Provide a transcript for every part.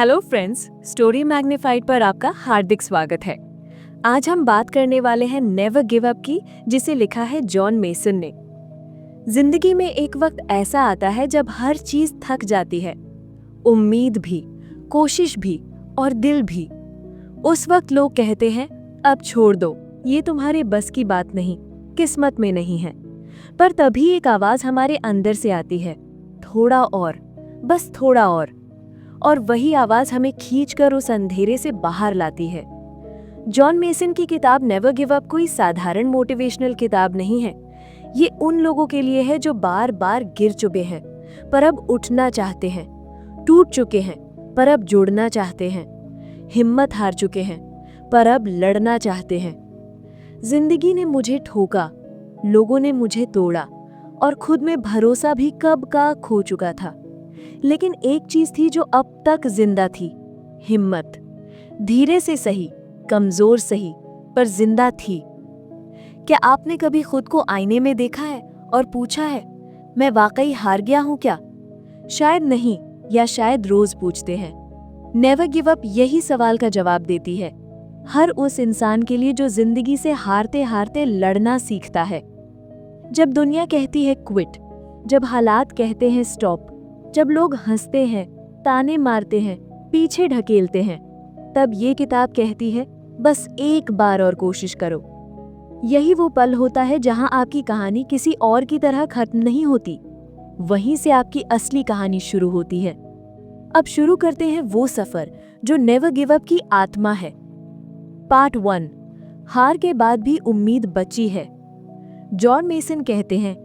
Hello friends, story magnified पर आपका हार्दिक स्वागत है। आज हम बात करने वाले हैं नेवर गिव अप की, जिसे लिखा है जॉन मेसन ने। जिंदगी में एक वक्त ऐसा आता है जब हर चीज थक जाती है, उम्मीद भी, कोशिश भी और दिल भी। उस वक्त लोग कहते हैं अब छोड़ दो, ये तुम्हारे बस की बात नहीं, किस्मत में नहीं है। पर तभी एक आवाज हमारे अंदर से आती है, थोड़ा और, बस थोड़ा और वही आवाज हमें खींचकर उस अंधेरे से बाहर लाती है। जॉन मेसन की किताब नेवर गिव अप कोई साधारण मोटिवेशनल किताब नहीं है। ये उन लोगों के लिए है जो बार बार गिर चुके हैं पर अब उठना चाहते हैं, टूट चुके हैं पर अब जुड़ना चाहते हैं, हिम्मत हार चुके हैं पर अब लड़ना चाहते हैं। जिंदगी ने मुझे ठोका, लोगों ने मुझे तोड़ा और खुद में भरोसा भी कब का खो चुका था। लेकिन एक चीज थी जो अब तक जिंदा थी, हिम्मत। धीरे से सही, कमजोर सही, पर जिंदा थी। क्या आपने कभी खुद को आईने में देखा है और पूछा है मैं वाकई हार गया हूं क्या? शायद नहीं, या शायद रोज पूछते हैं। नेवर गिव अप यही सवाल का जवाब देती है, हर उस इंसान के लिए जो जिंदगी से हारते हारते लड़ना सीखता है। जब दुनिया कहती है क्विट, जब हालात कहते हैं स्टॉप, जब लोग हंसते हैं, ताने मारते हैं, पीछे ढकेलते हैं, तब ये किताब कहती है बस एक बार और कोशिश करो। यही वो पल होता है जहां आपकी कहानी किसी और की तरह खत्म नहीं होती, वहीं से आपकी असली कहानी शुरू होती है। अब शुरू करते हैं वो सफर जो नेवर गिव अप की आत्मा है। पार्ट 1, हार के बाद भी उम्मीद बची है। जॉन मेसन कहते हैं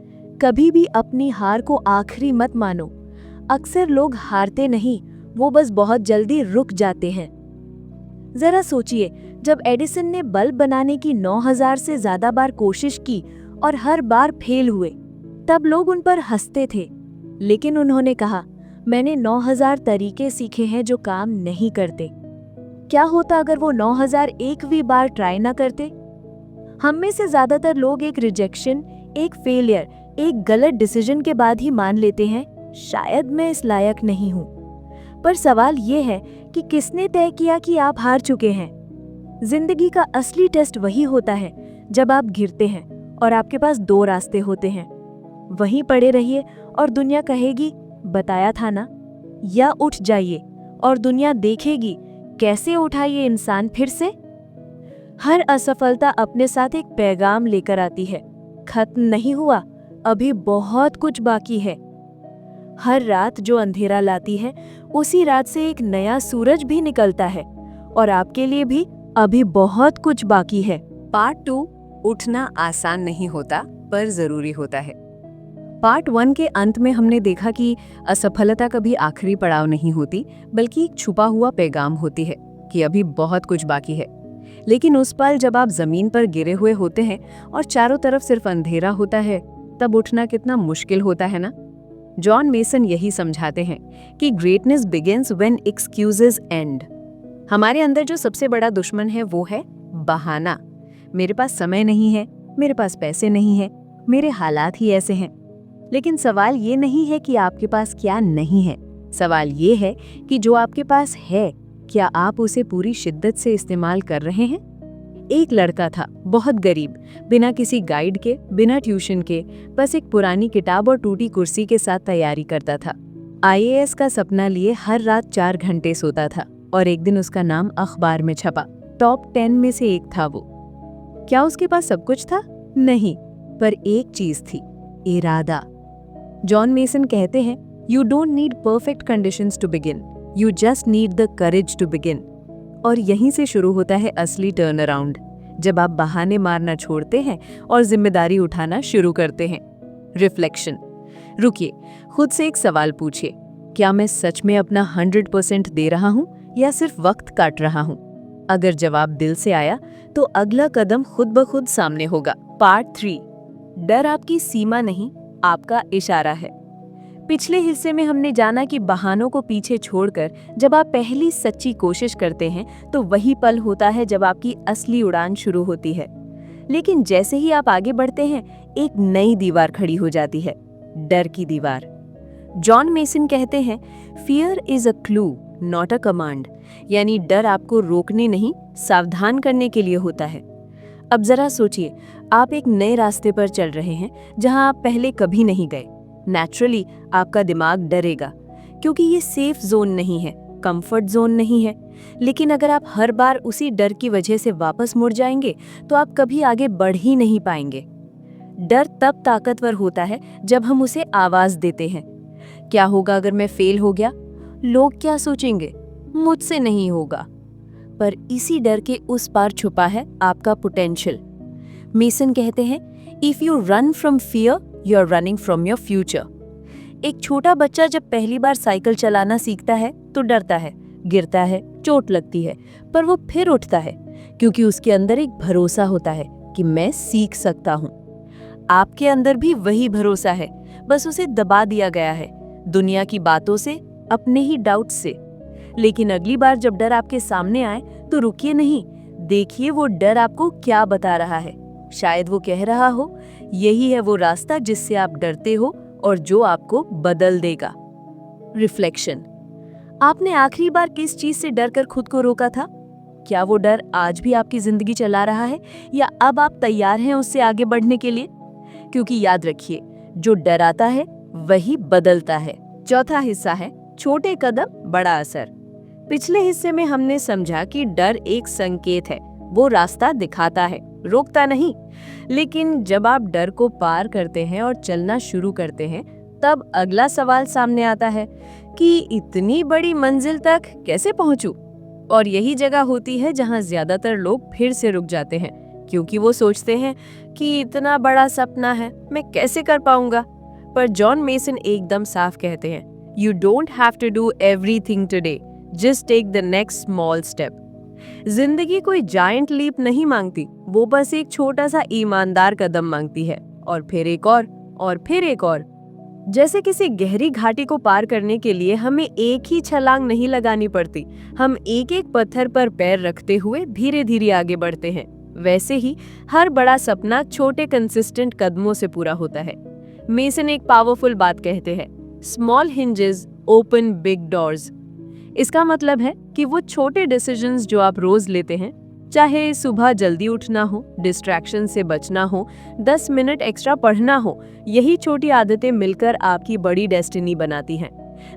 कभी भी अपनी हार को आखिरी मत मानो। अक्सर लोग हारते नहीं, वो बस बहुत जल्दी रुक जाते हैं। जरा सोचिए, जब एडिसन ने बल्ब बनाने की 9000 से ज्यादा बार कोशिश की और हर बार फेल हुए, तब लोग उन पर हंसते थे। लेकिन उन्होंने कहा मैंने 9000 तरीके सीखे हैं जो काम नहीं करते। क्या होता अगर वो 9001वीं बार ट्राई ना करते? हम में से ज्यादातर लोग एक रिजेक्शन, एक फेलियर, एक गलत डिसीजन के बाद ही मान लेते हैं शायद मैं इस लायक नहीं हूं। पर सवाल ये है कि किसने तय किया कि आप हार चुके हैं? जिंदगी का असली टेस्ट वही होता है जब आप गिरते हैं और आपके पास 2 रास्ते होते हैं। वहीं पड़े रहिए और दुनिया कहेगी बताया था ना, या उठ जाइए और दुनिया देखेगी कैसे उठा ये इंसान फिर से। हर असफलता अपने साथ एक पैगाम लेकर आती है, खत्म नहीं हुआ, अभी बहुत कुछ बाकी है। हर रात जो अंधेरा लाती है, उसी रात से एक नया सूरज भी निकलता है और आपके लिए भी अभी बहुत कुछ बाकी है। पार्ट 2, उठना आसान नहीं होता पर जरूरी होता है। पार्ट 1 के अंत में हमने देखा कि असफलता कभी आखिरी पड़ाव नहीं होती, बल्कि एक छुपा हुआ पैगाम होती है कि अभी बहुत कुछ बाकी है। लेकिन उस पल जब आप जमीन पर गिरे हुए होते हैं और चारों तरफ सिर्फ अंधेरा होता है, तब उठना कितना मुश्किल होता है ना। जॉन मेसन यही समझाते हैं कि greatness begins when excuses and. हमारे अंदर जो सबसे बड़ा दुश्मन है वो है बहाना। मेरे पास समय नहीं है, मेरे पास पैसे नहीं है, मेरे हालात ही ऐसे हैं। लेकिन सवाल ये नहीं है कि आपके पास क्या नहीं है, सवाल ये है कि जो आपके पास है, क्या आप उसे पूरी शिद्दत से इस्तेमाल कर रहे हैं? एक लड़का था, बहुत गरीब, बिना किसी गाइड के, बिना ट्यूशन के, बस एक पुरानी किताब और टूटी कुर्सी के साथ तैयारी करता था। IAS का सपना लिए हर रात 4 घंटे सोता था और एक दिन उसका नाम अखबार में छपा। टॉप 10 में से एक था वो। क्या उसके पास सब कुछ था? नहीं, पर एक चीज थी, इरादा। जॉन मेसन कहते हैं you don't need perfect conditions to begin, you just need the courage to begin. और यहीं से शुरू होता है असली टर्न अराउंड, जब आप बहाने मारना छोड़ते हैं और जिम्मेदारी उठाना शुरू करते हैं। रिफ्लेक्शन। रुकिए, खुद से एक सवाल पूछिए, क्या मैं सच में अपना 100% दे रहा हूं या सिर्फ वक्त काट रहा हूं? अगर जवाब दिल से आया तो अगला कदम खुद ब खुद सामने होगा। पार्ट 3, डर आपकी सीमा नहीं, आपका इशारा है। पिछले हिस्से में हमने जाना कि बहानों को पीछे छोड़कर जब आप पहली सच्ची कोशिश करते हैं तो वही पल होता है जब आपकी असली उड़ान शुरू होती है। लेकिन जैसे ही आप आगे बढ़ते हैं, एक नई दीवार खड़ी हो जाती है, डर की दीवार। जॉन मेसन कहते हैं fear is a clue not a command. यानी डर आपको रोकने नहीं, सावधान करने के लिए होता है। अब जरा सोचिए, आप एक नए रास्ते पर चल रहे हैं जहां आप पहले कभी नहीं गए। नेचुरली आपका दिमाग डरेगा, क्योंकि ये सेफ जोन नहीं है, कंफर्ट जोन नहीं है। लेकिन अगर आप हर बार उसी डर की वजह से वापस मुड़ जाएंगे तो आप कभी आगे बढ़ ही नहीं पाएंगे। डर तब ताकतवर होता है जब हम उसे आवाज देते हैं। क्या होगा अगर मैं फेल हो गया? लोग क्या सोचेंगे? मुझसे नहीं होगा। पर इसी डर के उस पार छुपा है आपका पोटेंशियल। मेसन कहते हैं, if you run from fear you are running from your future. एक छोटा बच्चा जब पहली बार साइकिल चलाना सीखता है तो डरता है, गिरता है, चोट लगती है, पर वो फिर उठता है, क्योंकि उसके अंदर एक भरोसा होता है कि मैं सीख सकता हूँ। आपके अंदर भी वही भरोसा है, बस उसे दबा दिया गया है, दुनिया की बातों से, अपने ही डाउट से। लेकिन अगली बार जब डर आपके सामने आए तो रुकिए नहीं, देखिए वो डर आपको क्या बता रहा है। शायद वो कह रहा हो, यही है वो रास्ता जिससे आप डरते हो और जो आपको बदल देगा। रिफ्लेक्शन। आपने आखिरी बार किस चीज से डर कर खुद को रोका था? क्या वो डर आज भी आपकी जिंदगी चला रहा है, या अब आप तैयार हैं उससे आगे बढ़ने के लिए? क्योंकि याद रखिए, जो डराता है वही बदलता है। चौथा हिस्सा है छोटे कदम बड़ा असर। पिछले हिस्से में हमने समझा कि डर एक संकेत है, वो रास्ता दिखाता है, रोकता नहीं। लेकिन जब आप डर को पार करते हैं और चलना शुरू करते हैं, तब अगला सवाल सामने आता है कि इतनी बड़ी मंजिल तक कैसे पहुंचूं? और यही जगह होती है जहां ज्यादातर लोग फिर से रुक जाते हैं, क्योंकि वो सोचते हैं कि इतना बड़ा सपना है, मैं कैसे कर पाऊंगा? पर जॉन मेसन एकदम साफ कहते हैं, you don't have to do everything today, just take the next small step. जिंदगी कोई जायंट लीप नहीं मांगती, वो बस एक छोटा सा ईमानदार कदम मांगती है, और फिर एक और फिर एक और। जैसे किसी गहरी घाटी को पार करने के लिए हमें एक ही छलांग नहीं लगानी पड़ती, हम एक एक पत्थर पर पैर रखते हुए धीरे धीरे आगे बढ़ते हैं। वैसे ही हर बड़ा सपना छोटे कंसिस्टेंट कदमों से पूरा होता है। मेसन एक पावरफुल बात कहते हैं, small hinges open big doors. इसका मतलब है कि वो छोटे डिसीजंस जो आप रोज लेते हैं, चाहे सुबह जल्दी उठना हो, डिस्ट्रैक्शन से बचना हो, 10 मिनट एक्स्ट्रा पढ़ना हो, यही छोटी आदतें मिलकर आपकी बड़ी डेस्टिनी बनाती हैं।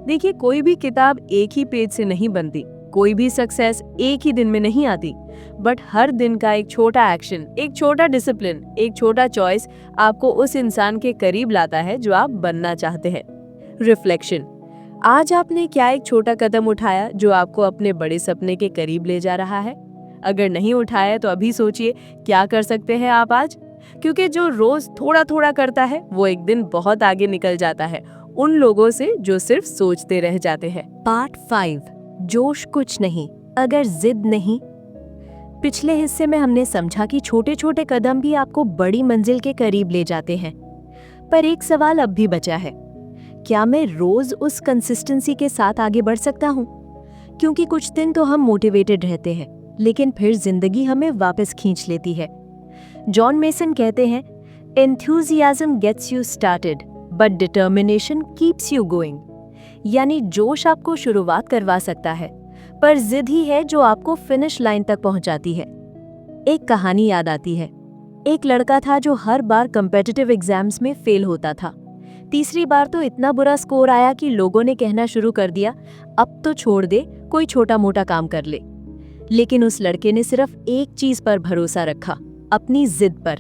देखिए, कोई भी किताब एक ही पेज से नहीं बनती, कोई भी सक्सेस एक ही दिन में नहीं आती, बट हर दिन का एक छोटा एक्शन, एक छोटा डिसिप्लिन, एक छोटा चॉइस आपको उस इंसान के करीब लाता है जो आप बनना चाहते हैं। रिफ्लेक्शन। आज आपने क्या एक छोटा कदम उठाया जो आपको अपने बड़े सपने के करीब ले जा रहा है? अगर नहीं उठाया तो अभी सोचिए, क्या कर सकते हैं आप आज? क्योंकि जो रोज थोड़ा थोड़ा करता है वो एक दिन बहुत आगे निकल जाता है उन लोगों से जो सिर्फ सोचते रह जाते हैं। पार्ट 5, जोश कुछ नहीं अगर जिद नहीं। पिछले हिस्से में हमने समझा कि छोटे छोटे कदम भी आपको बड़ी मंजिल के करीब ले जाते हैं, पर एक सवाल अब भी बचा है, क्या मैं रोज उस कंसिस्टेंसी के साथ आगे बढ़ सकता हूँ? क्योंकि कुछ दिन तो हम मोटिवेटेड रहते हैं, लेकिन फिर जिंदगी हमें वापस खींच लेती है। जॉन मेसन कहते हैं, enthusiasm gets you started but determination keeps you going. यानी जोश आपको शुरुआत करवा सकता है, पर जिद ही है जो आपको फिनिश लाइन तक पहुंचाती है। एक कहानी याद आती है। एक लड़का था जो हर बार कॉम्पिटिटिव एग्जाम्स में फेल होता था। तीसरी बार तो इतना बुरा स्कोर आया कि लोगों ने कहना शुरू कर दिया, अब तो छोड़ दे, कोई छोटा मोटा काम कर ले। लेकिन उस लड़के ने सिर्फ एक चीज पर भरोसा रखा, अपनी जिद पर।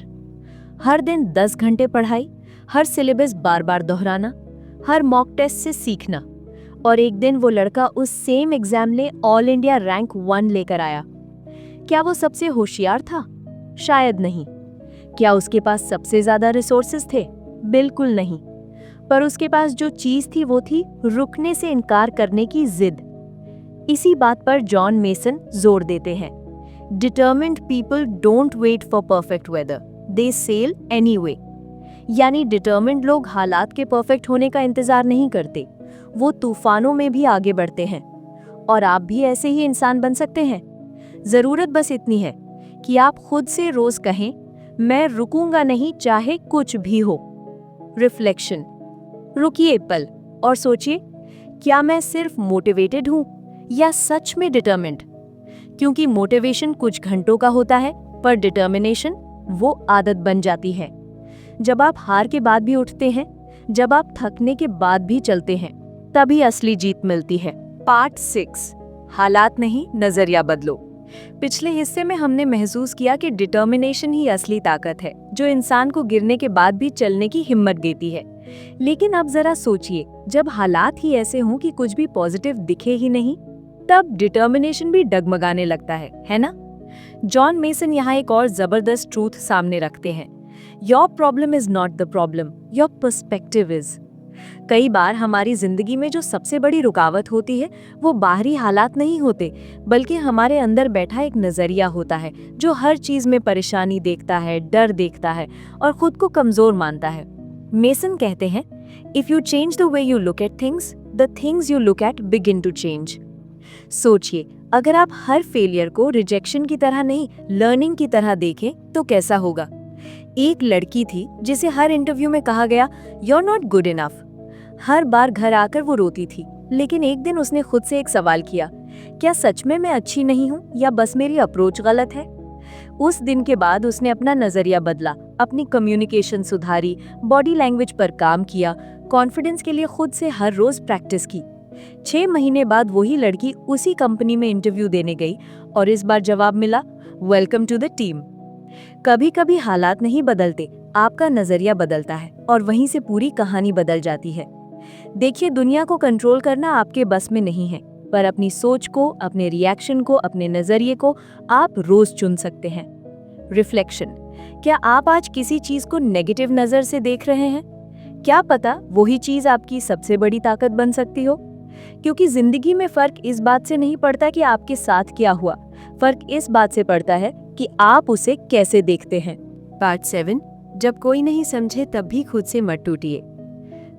हर दिन 10 घंटे पढ़ाई, हर सिलेबस बार बार दोहराना, हर मॉक टेस्ट से सीखना, और एक दिन वो लड़का उस सेम एग्जाम में ऑल इंडिया रैंक 1 लेकर आया। क्या वो सबसे होशियार था? शायद नहीं। क्या उसके पास सबसे ज्यादा रिसोर्सेज थे? बिल्कुल नहीं। पर उसके पास जो चीज थी वो थी रुकने से इनकार करने की जिद। इसी बात पर जॉन मेसन जोर देते हैं, determined people don't wait for perfect weather, they sail anyway. यानी डिटर्मिन्ड लोग हालात के परफेक्ट होने का इंतजार नहीं करते, वो तूफानों में भी आगे बढ़ते हैं। और आप भी ऐसे ही इंसान बन सकते हैं। जरूरत बस इतनी है कि आप खुद से रोज कहें, मैं रुकूंगा नहीं चाहे कुछ भी हो। रिफ्लेक्शन। रुकिए एक पल और सोचिए, क्या मैं सिर्फ मोटिवेटेड हूं या सच में डिटर्मिन्ड? क्योंकि मोटिवेशन कुछ घंटों का होता है, पर डिटर्मिनेशन वो आदत बन जाती है। जब आप हार के बाद भी उठते हैं, जब आप थकने के बाद भी चलते हैं, तभी असली जीत मिलती है। पार्ट 6, हालात नहीं, नजरिया बदलो। पिछले हिस्से में हमने महसूस किया कि डिटर्मिनेशन ही असली ताकत है, जो इंसान को गिरने के बाद भी चलने की हिम्मत देती है। लेकिन अब जरा सोचिए, जब हालात ही ऐसे हों कि कुछ भी पॉजिटिव दिखे ही नहीं, तब डिटर्मिनेशन भी डगमगाने लगता है ना? जॉन मेसन यहाँ एक और जबरदस्त ट्रूथ सामने रखते हैं। Your problem is not the problem, your perspective is. कई बार हमारी जिंदगी में जो सबसे बड़ी रुकावट होती है, वो बाहरी हालात नहीं होते, बल्कि हमारे अंदर बैठा एक नजरिया होता है, जो हर चीज में परेशानी देखता है, डर देखता है और खुद को कमजोर मानता है। मेसन कहते हैं, if you change the way you look at things, the things you look at begin to change. सोचिए, अगर आप हर फेलियर को रिजेक्शन की तरह नहीं, लर्निंग की तरह देखें तो कैसा होगा? एक लड़की थी जिसे हर इंटरव्यू में कहा गया, you're not good enough। हर बार घर आकर वो रोती थी, लेकिन एक दिन उसने खुद से एक सवाल किया, क्या सच में मैं अच्छी नहीं हूँ या बस मेरी अप्रोच गलत है? उस दिन के बाद उसने अपना नजरिया बदला, अपनी कम्युनिकेशन सुधारी, बॉडी लैंग्वेज पर काम किया, कॉन्फिडेंस के लिए खुद से हर रोज प्रैक्टिस की। 6 महीने बाद वही लड़की उसी कंपनी में इंटरव्यू देने गई और इस बार जवाब मिला, वेलकम टू द टीम। कभी कभी हालात नहीं बदलते, आपका नजरिया बदलता है और वहीं से पूरी कहानी बदल जाती है। देखिए, दुनिया को कंट्रोल करना आपके बस में नहीं है, पर अपनी सोच को, अपने रिएक्शन को, अपने नजरिए को आप रोज चुन सकते हैं। रिफ्लेक्शन, क्या आप आज किसी चीज को नेगेटिव नजर से देख रहे हैं? क्या पता वही चीज आपकी सबसे बड़ी ताकत बन सकती हो। क्योंकि जिंदगी में फर्क इस बात से नहीं पड़ता कि आपके साथ क्या हुआ, फर्क इस बात से पड़ता है कि आप उसे कैसे देखते हैं। पार्ट 7, जब कोई नहीं समझे तब भी खुद से मत टूटिए।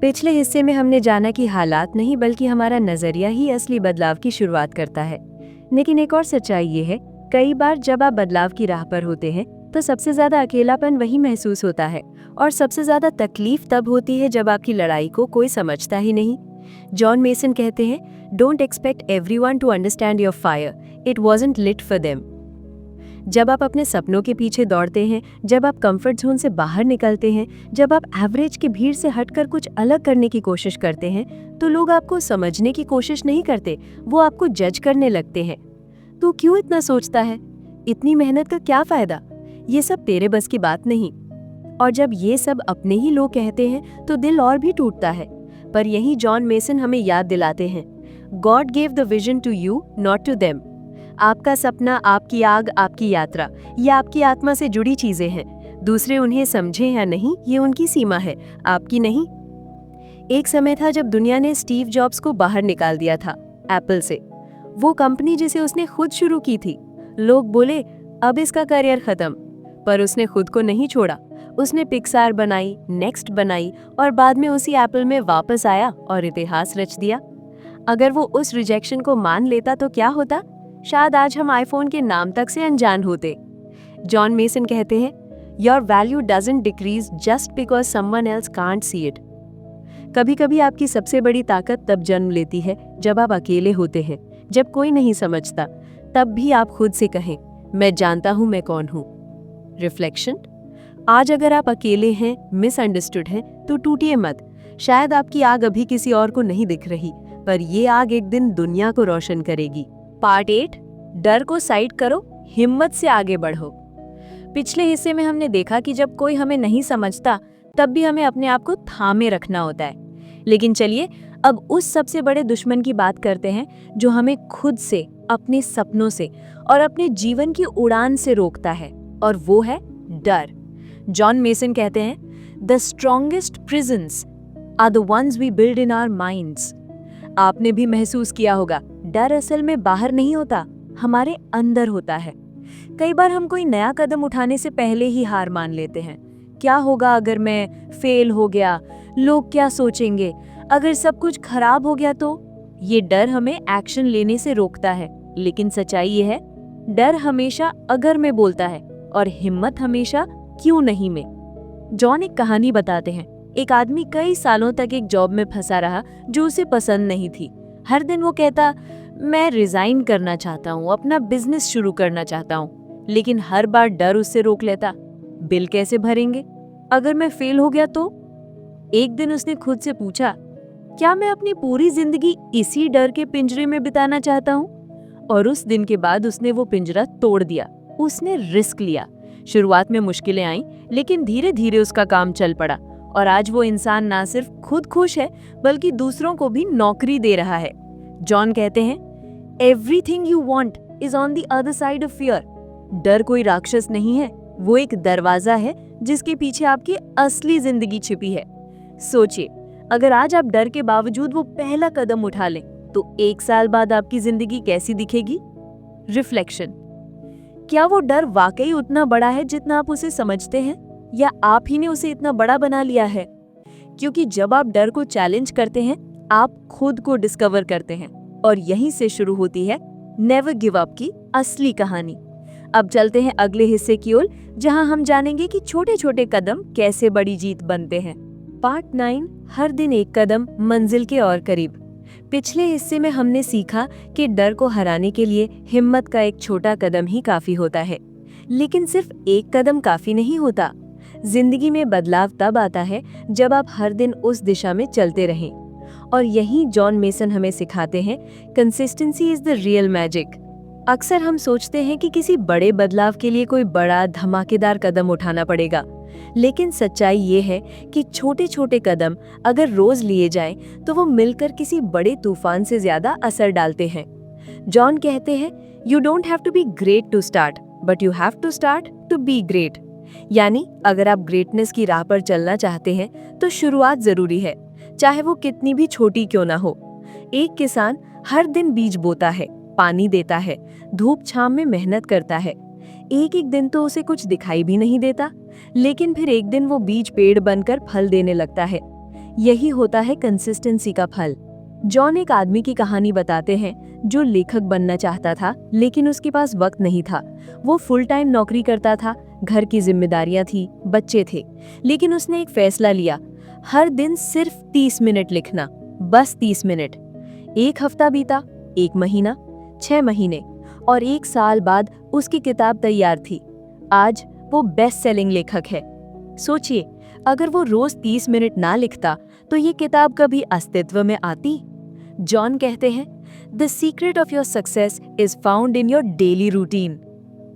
पिछले हिस्से में हमने जाना कि हालात नहीं बल्कि हमारा नजरिया ही असली बदलाव की शुरुआत करता है। लेकिन एक और सच्चाई ये है, कई बार जब आप बदलाव की राह पर होते हैं तो सबसे ज्यादा अकेलापन वही महसूस होता है और सबसे ज्यादा तकलीफ तब होती है जब आपकी लड़ाई को कोई समझता ही नहीं। जॉन मेसन कहते हैं, don't expect everyone to understand your fire, it wasn't lit for them. जब आप अपने सपनों के पीछे दौड़ते हैं, जब आप कंफर्ट जोन से बाहर निकलते हैं, जब आप एवरेज की भीड़ से हटकर कुछ अलग करने की कोशिश करते हैं, तो लोग आपको समझने की कोशिश नहीं करते, वो आपको जज करने लगते हैं। तू क्यों इतना सोचता है? इतनी मेहनत का क्या फायदा? ये सब तेरे बस की बात नहीं। और जब ये सब अपने ही लोग कहते हैं तो दिल और भी टूटता है। पर यही जॉन मेसन हमें याद दिलाते हैं, God gave the vision to you, not to them. आपका सपना, आपकी आग, आपकी यात्रा, ये आपकी आत्मा से जुड़ी चीजें हैं। दूसरे उन्हें समझे या नहीं, ये उनकी सीमा है, आपकी नहीं। एक समय था जब दुनिया ने स्टीव जॉब्स को बाहर निकाल दिया था एप्पल से, वो कंपनी जिसे उसने खुद शुरू की थी। लोग बोले, अब इसका करियर खत्म, पर उसने खुद को नहीं छोड़ा। उसने पिक्सार बनाई, नेक्स्ट बनाई और बाद में उसी एप्पल में वापस आया और इतिहास रच दिया। अगर वो उस रिजेक्शन को मान लेता तो क्या होता? शायद आज हम आईफोन के नाम तक से अनजान होते। जॉन मेसन कहते हैं, your value doesn't decrease just because someone else can't see it. कभी कभी आपकी सबसे बड़ी ताकत तब जन्म लेती है जब आप अकेले होते हैं, जब कोई नहीं समझता, तब भी आप खुद से कहें, मैं जानता हूं मैं कौन हूं। रिफ्लेक्शन, आज अगर आप अकेले हैं, मिसअंडरस्टूड हैं, तो टूटिए मत। शायद आपकी आग अभी किसी और को नहीं दिख रही, पर ये आग एक दिन दुनिया को रोशन करेगी। पार्ट 8, डर को साइड करो, हिम्मत से आगे बढ़ो। पिछले हिस्से में हमने देखा कि जब कोई हमें नहीं समझता तब भी हमें अपने आप को थामे रखना होता है। लेकिन चलिए अब उस सबसे बड़े दुश्मन की बात करते हैं जो हमें खुद से, अपने सपनों से और अपने जीवन की उड़ान से रोकता है, और वो है डर। जॉन मेसन कहते हैं, the strongest prisons are the ones we build in our minds. आपने भी महसूस किया होगा, डर असल में बाहर नहीं होता, हमारे अंदर होता है। कई बार हम कोई नया कदम उठाने से पहले ही हार मान लेते हैं। क्या होगा अगर मैं फेल हो गया? लोग क्या सोचेंगे? अगर सब कुछ खराब हो गया तो? ये डर हमें एक्शन लेने से रोकता है। लेकिन सच्चाई ये है, डर हमेशा अगर में बोलता है और हिम्मत हमेशा क्यों नहीं में। जॉन एक कहानी बताते हैं। एक आदमी कई सालों तक एक जॉब में फंसा रहा जो उसे पसंद नहीं थी। हर दिन वो कहता, मैं रिजाइन करना चाहता हूँ, अपना बिजनेस शुरू करना चाहता हूँ, लेकिन हर बार डर उससे रोक लेता। बिल कैसे भरेंगे? अगर मैं फेल हो गया तो? एक दिन उसने खुद से पूछा, क्या मैं अपनी पूरी जिंदगी इसी डर के पिंजरे में बिताना चाहता हूँ? और उस दिन के बाद उसने वो पिंजरा तोड़ दिया। उसने रिस्क लिया। शुरुआत में मुश्किलें आईं, लेकिन धीरे धीरे उसका काम चल पड़ा और आज वो इंसान ना सिर्फ खुद खुश है, बल्कि दूसरों को भी नौकरी दे रहा है। जॉन कहते हैं, everything you want is on the other side of fear. डर कोई राक्षस नहीं है, वो एक दरवाजा है जिसके पीछे आपकी असली जिंदगी छिपी है। सोचिए, अगर आज आप डर के बावजूद वो पहला कदम उठा लें, तो 1 साल बाद आपकी जिंदगी कैसी दिखेगी? रिफ्लेक्शन। क्या वो डर वाकई उतना बड़ा है जितना आप उसे समझते हैं, या आप ही ने उसे इतना बड़ा बना लिया है? क्योंकि जब आप डर को चैलेंज करते हैं, आप खुद को डिस्कवर करते हैं, और यहीं से शुरू होती है नेवर गिव अप की असली कहानी। अब चलते हैं अगले हिस्से की ओर, जहां हम जानेंगे कि छोटे छोटे कदम कैसे बड़ी जीत बनते हैं। पार्ट 9, हर दिन एक कदम मंजिल के और करीब। पिछले हिस्से में हमने सीखा कि डर को हराने के लिए हिम्मत का एक छोटा कदम ही काफी होता है, लेकिन सिर्फ एक कदम काफी नहीं होता। जिंदगी में बदलाव तब आता है जब आप हर दिन उस दिशा में चलते रहें, और यही जॉन मेसन हमें सिखाते हैं, consistency is the real magic. अक्सर हम सोचते हैं कि किसी बड़े बदलाव के लिए कोई बड़ा धमाकेदार कदम उठाना पड़ेगा, लेकिन सच्चाई ये है कि छोटे छोटे कदम अगर रोज लिए जाएं, तो वो मिलकर किसी बड़े तूफान से ज्यादा असर डालते हैं। जॉन कहते हैं, you don't have to be great to start, but you have to start to be great. यानी अगर आप ग्रेटनेस की राह पर चलना चाहते हैं, तो शुरुआत जरूरी है, चाहे वो कितनी भी छोटी क्यों ना हो। एक किसान हर दिन बीज बोता है, पानी देता है, धूप छांव में मेहनत करता है। एक एक दिन तो उसे कुछ दिखाई भी नहीं देता, लेकिन फिर एक दिन वो बीज पेड़ बनकर फल देने लगता है। यही होता है कंसिस्टेंसी का फल। जॉन एक आदमी की कहानी बताते हैं जो लेखक बनना चाहता था, लेकिन उसके पास वक्त नहीं था। वो फुल टाइम नौकरी करता था, घर की जिम्मेदारियां थी, बच्चे थे, लेकिन उसने एक फैसला लिया, हर दिन सिर्फ 30 मिनट लिखना, बस 30 मिनट। 1 हफ्ता बीता, 1 महीना, 6 महीने, और 1 साल बाद उसकी किताब तैयार थी। आज वो बेस्ट सेलिंग लेखक है। सोचिए, अगर वो रोज 30 मिनट ना लिखता, तो ये किताब कभी अस्तित्व में आती? जॉन कहते हैं, the secret of your success is found in your daily routine.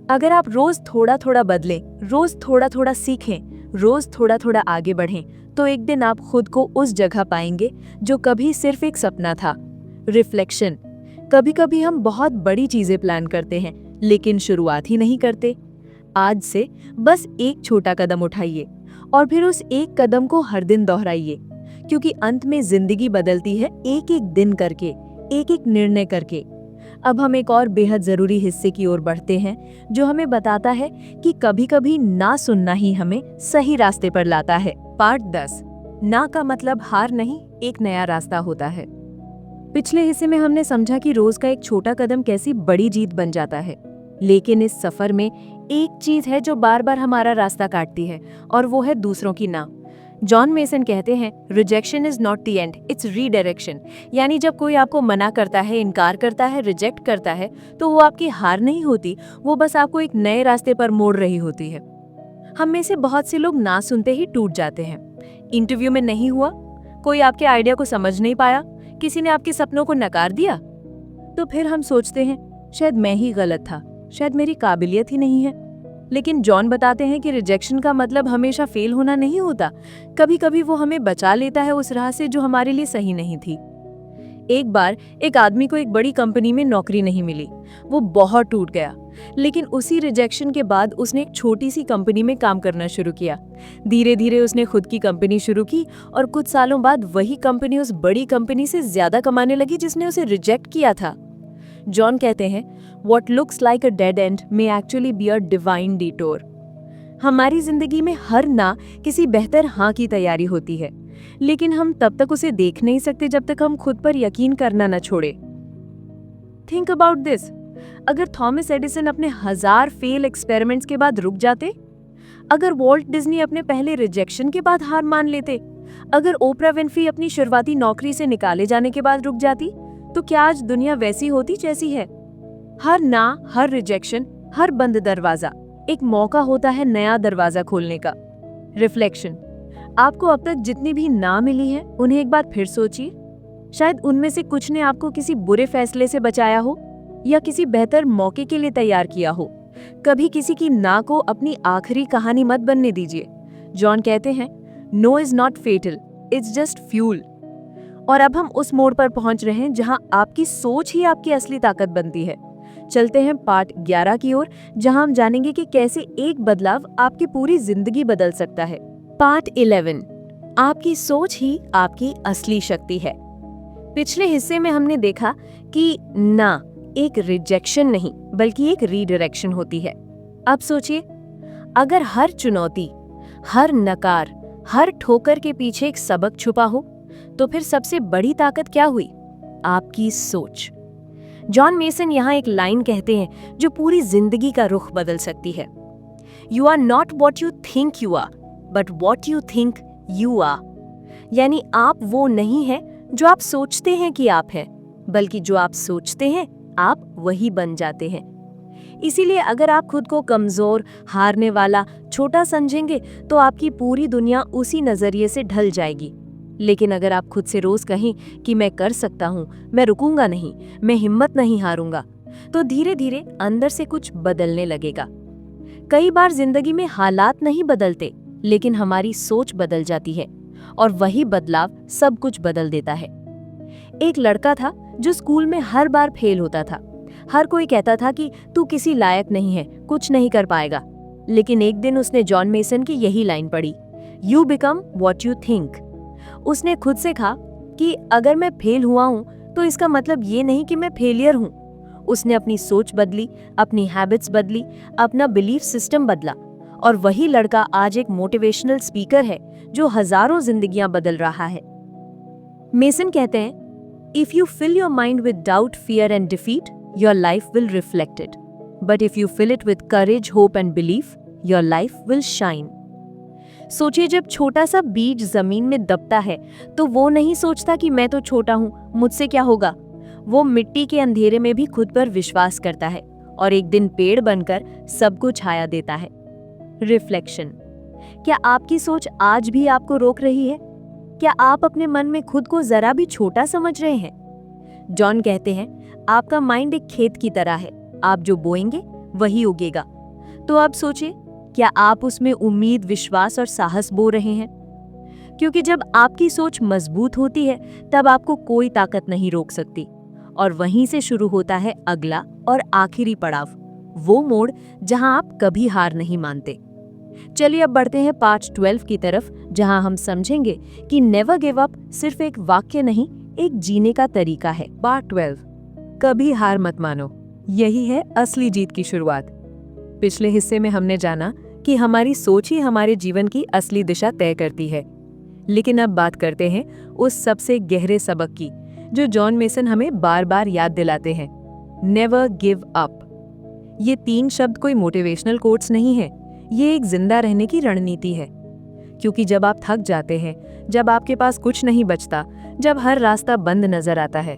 अगर आप रोज थोड़ा थोड़ा बदलें, रोज थोड़ा थोड़ा सीखें, रोज थोड़ा थोड़ा आगे बढ़ें, तो एक दिन आप खुद को उस जगह पाएंगे जो कभी सिर्फ एक सपना था। रिफ्लेक्शन। कभी कभी हम बहुत बड़ी चीजें प्लान करते हैं, लेकिन शुरुआत ही नहीं करते। आज से बस एक छोटा कदम उठाइए, और फिर उस एक कदम को हर दिन दोहराइए, क्योंकि अंत में जिंदगी बदलती है एक एक दिन करके, एक एक निर्णय करके। अब हम एक और बेहद जरूरी हिस्से की ओर बढ़ते हैं, जो हमें बताता है कि कभी कभी ना सुनना ही हमें सही रास्ते पर लाता है। पार्ट 10, ना का मतलब हार नहीं, एक नया रास्ता होता है। पिछले हिस्से में हमने समझा कि रोज का एक छोटा कदम कैसी बड़ी जीत बन जाता है, लेकिन इस सफर में एक चीज है जो बार बार हमारा रास्ता काटती है, और वो है दूसरों की ना। जॉन मेसन कहते हैं, rejection is not the and, it's redirection. यानी जब कोई आपको मना करता है, इनकार करता है, रिजेक्ट करता है, तो वो आपकी हार नहीं होती, वो बस आपको एक नए रास्ते पर मोड़ रही होती है। हम में से बहुत से लोग ना सुनते ही टूट जाते हैं। इंटरव्यू में नहीं हुआ, कोई आपके आइडिया को समझ नहीं पाया, किसी ने आपके सपनों को नकार दिया, तो फिर हम सोचते हैं शायद मैं ही गलत था, शायद मेरी काबिलियत ही नहीं है। लेकिन जॉन बताते हैं कि रिजेक्शन का मतलब हमेशा फेल होना नहीं होता। कभी कभी वो हमें बचा लेता है उस राह से जो हमारे लिए सही नहीं थी। एक बार एक आदमी को एक बड़ी कंपनी में नौकरी नहीं मिली, वो बहुत टूट गया, लेकिन उसी रिजेक्शन के बाद उसने एक छोटी सी कंपनी में काम करना शुरू किया। धीरे धीरे उसने खुद की कंपनी शुरू की, और कुछ सालों बाद वही कंपनी उस बड़ी कंपनी से ज्यादा कमाने लगी जिसने उसे रिजेक्ट किया था। जॉन कहते हैं, What looks like a dead end may actually be a divine detour। हमारी जिंदगी में हर ना किसी बेहतर हाँ की तैयारी होती है, लेकिन हम तब तक उसे देख नहीं सकते जब तक हम खुद पर यकीन करना न छोड़े। थिंक अबाउट दिस, अगर थॉमस एडिसन अपने 1000 फेल एक्सपेरिमेंट्स के बाद रुक जाते, अगर वॉल्ट डिज्नी अपने पहले रिजेक्शन के बाद हार मान लेते, अगर ओपरा विन्फ्री अपनी शुरुआती नौकरी से निकाले जाने के बाद रुक जाती, तो क्या आज दुनिया वैसी होती जैसी है? हर ना, हर रिजेक्शन, हर बंद दरवाजा एक मौका होता है नया दरवाजा खोलने का। रिफ्लेक्शन। आपको अब तक जितनी भी ना मिली है उन्हें एक बार फिर सोचिए। शायद उनमें से कुछ ने आपको किसी बुरे फैसले से बचाया हो या किसी बेहतर मौके के लिए तैयार किया हो। कभी किसी की ना को अपनी आखिरी कहानी मत बनने दीजिए। जॉन कहते हैं, no is not fatal, it's just fuel. और अब हम उस मोड़ पर पहुंच रहे हैं जहां आपकी सोच ही आपकी असली ताकत बनती है। चलते हैं पार्ट 11 की ओर, जहां हम जानेंगे कि कैसे एक बदलाव आपकी पूरी जिंदगी बदल सकता है। पार्ट 11, आपकी सोच ही आपकी असली शक्ति है। पिछले हिस्से में हमने देखा कि ना एक रिजेक्शन नहीं बल्कि एक रीडायरेक्शन होती है। अब सोचिए, अगर हर चुनौती, हर नकार, हर ठोकर के पीछे एक सबक छुपा हो, तो फिर सबसे बड़ी ताकत क्या हुई? आपकी सोच। जॉन मेसन यहाँ एक लाइन कहते हैं जो पूरी जिंदगी का रुख बदल सकती है। You are not what you think you are, but what you think you are. यानी आप वो नहीं है जो आप सोचते हैं कि आप हैं, बल्कि जो आप सोचते हैं आप वही बन जाते हैं। इसीलिए अगर आप खुद को कमजोर, हारने वाला, छोटा समझेंगे तो आपकी पूरी दुनिया उसी नजरिए से ढल जाएगी। लेकिन अगर आप खुद से रोज कहें कि मैं कर सकता हूँ, मैं रुकूंगा नहीं, मैं हिम्मत नहीं हारूंगा, तो धीरे धीरे अंदर से कुछ बदलने लगेगा। कई बार जिंदगी में हालात नहीं बदलते, लेकिन हमारी सोच बदल जाती है और वही बदलाव सब कुछ बदल देता है। एक लड़का था जो स्कूल में हर बार फेल होता था। हर कोई कहता था कि तू किसी लायक नहीं है, कुछ नहीं कर पाएगा। लेकिन एक दिन उसने जॉन मेसन की यही लाइन पढ़ी, you become what you think. उसने खुद से कहा कि अगर मैं फेल हुआ हूं तो इसका मतलब ये नहीं कि मैं फेलियर हूं। उसने अपनी सोच बदली, अपनी हैबिट्स बदली, अपना बिलीफ सिस्टम बदला, और वही लड़का आज एक मोटिवेशनल स्पीकर है जो हजारों जिंदगियां बदल रहा है। मेसन कहते हैं, If you fill your mind with doubt, fear and defeat, your life will reflect it. But if you fill it with courage, hope and belief, your life will shine. सोचिए, जब छोटा सा बीज जमीन में दबता है तो वो नहीं सोचता कि मैं तो छोटा हूँ, मुझसे क्या होगा। वो मिट्टी के अंधेरे में भी खुद पर विश्वास करता है और एक दिन पेड़ बनकर सबको छाया देता है। रिफ्लेक्शन। क्या आपकी सोच आज भी आपको रोक रही है? क्या आप अपने मन में खुद को जरा भी छोटा समझ रहे हैं? जॉन कहते हैं, आपका माइंड एक खेत की तरह है, आप जो बोएंगे वही उगेगा। तो अब सोचिए, क्या आप उसमें उम्मीद, विश्वास और साहस बो रहे हैं? क्योंकि जब आपकी सोच मजबूत होती है तब आपको कोई ताकत नहीं रोक सकती। और वहीं से शुरू होता है अगला और आखिरी पड़ाव, वो मोड़ जहां आप कभी हार नहीं मानते। चलिए अब बढ़ते हैं पार्ट 12 की तरफ, जहां हम समझेंगे कि नेवर गिव अप सिर्फ एक वाक्य नहीं, एक जीने का तरीका है। पार्ट 12, कभी हार मत मानो, यही है असली जीत की शुरुआत। पिछले हिस्से में हमने जाना कि हमारी सोच ही हमारे जीवन की असली दिशा तय करती है। लेकिन अब बात करते हैं उस सबसे गहरे सबक की जो जॉन मेसन हमें बार बार याद दिलाते हैं, नेवर गिव अप। ये 3 शब्द कोई मोटिवेशनल कोट्स नहीं है, ये एक जिंदा रहने की रणनीति है। क्योंकि जब आप थक जाते हैं, जब आपके पास कुछ नहीं बचता, जब हर रास्ता बंद नजर आता है,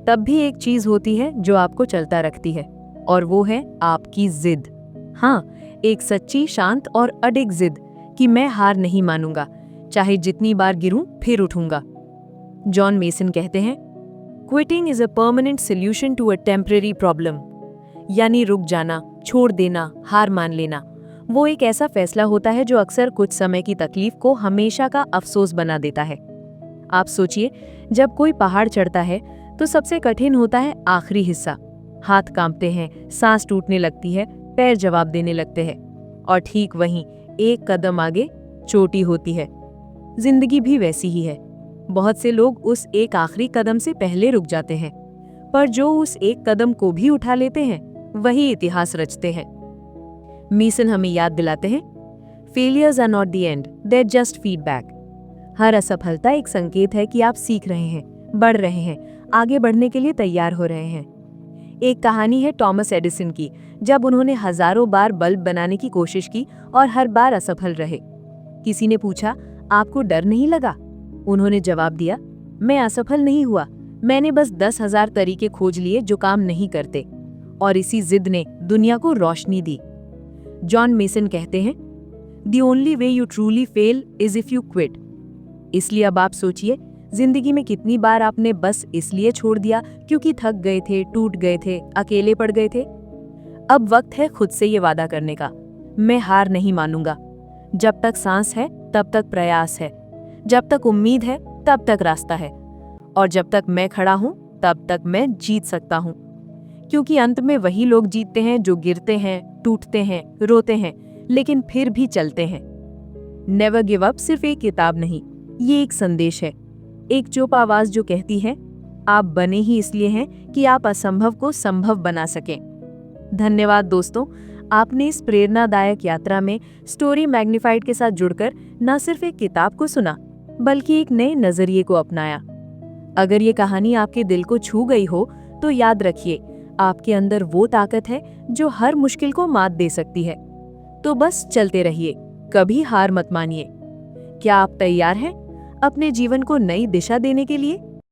तब भी एक चीज होती है जो आपको चलता रखती है, और वो है आपकी जिद। हाँ, एक सच्ची, शांत और अडिग जिद कि मैं हार नहीं मानूंगा, चाहे जितनी बार गिरूं फिर उठूंगा। जॉन मेसन कहते हैं, quitting is a permanent solution to a temporary problem. यानी रुक जाना, छोड़ देना, हार मान लेना, वो एक ऐसा फैसला होता है जो अक्सर कुछ समय की तकलीफ को हमेशा का अफसोस बना देता है। आप सोचिए, जब कोई पहाड़ चढ़ता है तो सबसे कठिन होता है आखिरी हिस्सा। हाथ कांपते हैं, सांस टूटने लगती है, पैर जवाब देने लगते हैं, और ठीक वहीं एक कदम आगे चोटी होती है। जिंदगी भी वैसी ही है। बहुत से लोग उस एक आखिरी कदम से पहले रुक जाते हैं, पर जो उस एक कदम को भी उठा लेते हैं वही इतिहास रचते हैं। मेसन हमें याद दिलाते हैं, failures are not the end, they are just feedback. हर असफलता एक संकेत है कि आप सीख रहे हैं, बढ़ रहे हैं, आगे बढ़ने के लिए तैयार हो रहे हैं। एक कहानी है टॉमस एडिसन की, जब उन्होंने हजारों बार बल्ब बनाने की कोशिश की और हर बार असफल रहे। किसी ने पूछा, आपको डर नहीं लगा? उन्होंने जवाब दिया, मैं असफल नहीं हुआ, मैंने बस 10,000 तरीके खोज लिए जो काम नहीं करते, और इसी जिद ने दुनिया को रोशनी दी। जॉन मेसन कहते हैं, "The only way you truly fail is if you quit." इसलिए अब आप सोचिए, जिंदगी में कितनी बार आपने बस इसलिए छोड़ दिया क्योंकि थक गए थे, टूट गए थे, अकेले पड़ गए थे। अब वक्त है खुद से ये वादा करने का, मैं हार नहीं मानूंगा। जब तक सांस है तब तक प्रयास है, जब तक उम्मीद है तब तक रास्ता है, और जब तक मैं खड़ा हूं तब तक मैं जीत सकता हूं। क्योंकि अंत में वही लोग जीतते हैं जो गिरते हैं, टूटते हैं, रोते हैं, लेकिन फिर भी चलते हैं। नेवर गिव अप सिर्फ एक किताब नहीं, ये एक संदेश है, एक चुप आवाज जो कहती है, आप बने ही इसलिए हैं कि आप असंभव को संभव बना सकें। धन्यवाद दोस्तों, आपने इस प्रेरणादायक यात्रा में स्टोरी मैग्नीफाइड के साथ जुड़कर न सिर्फ एक किताब को सुना, बल्कि एक नए नजरिए को अपनाया। अगर ये कहानी आपके दिल को छू गई हो तो याद रखिए, आपके अंदर वो ताकत है जो हर मुश्किल को मात दे सकती है। तो बस चलते रहिए, कभी हार मत मानिए। क्या आप तैयार हैं अपने जीवन को नई दिशा देने के लिए?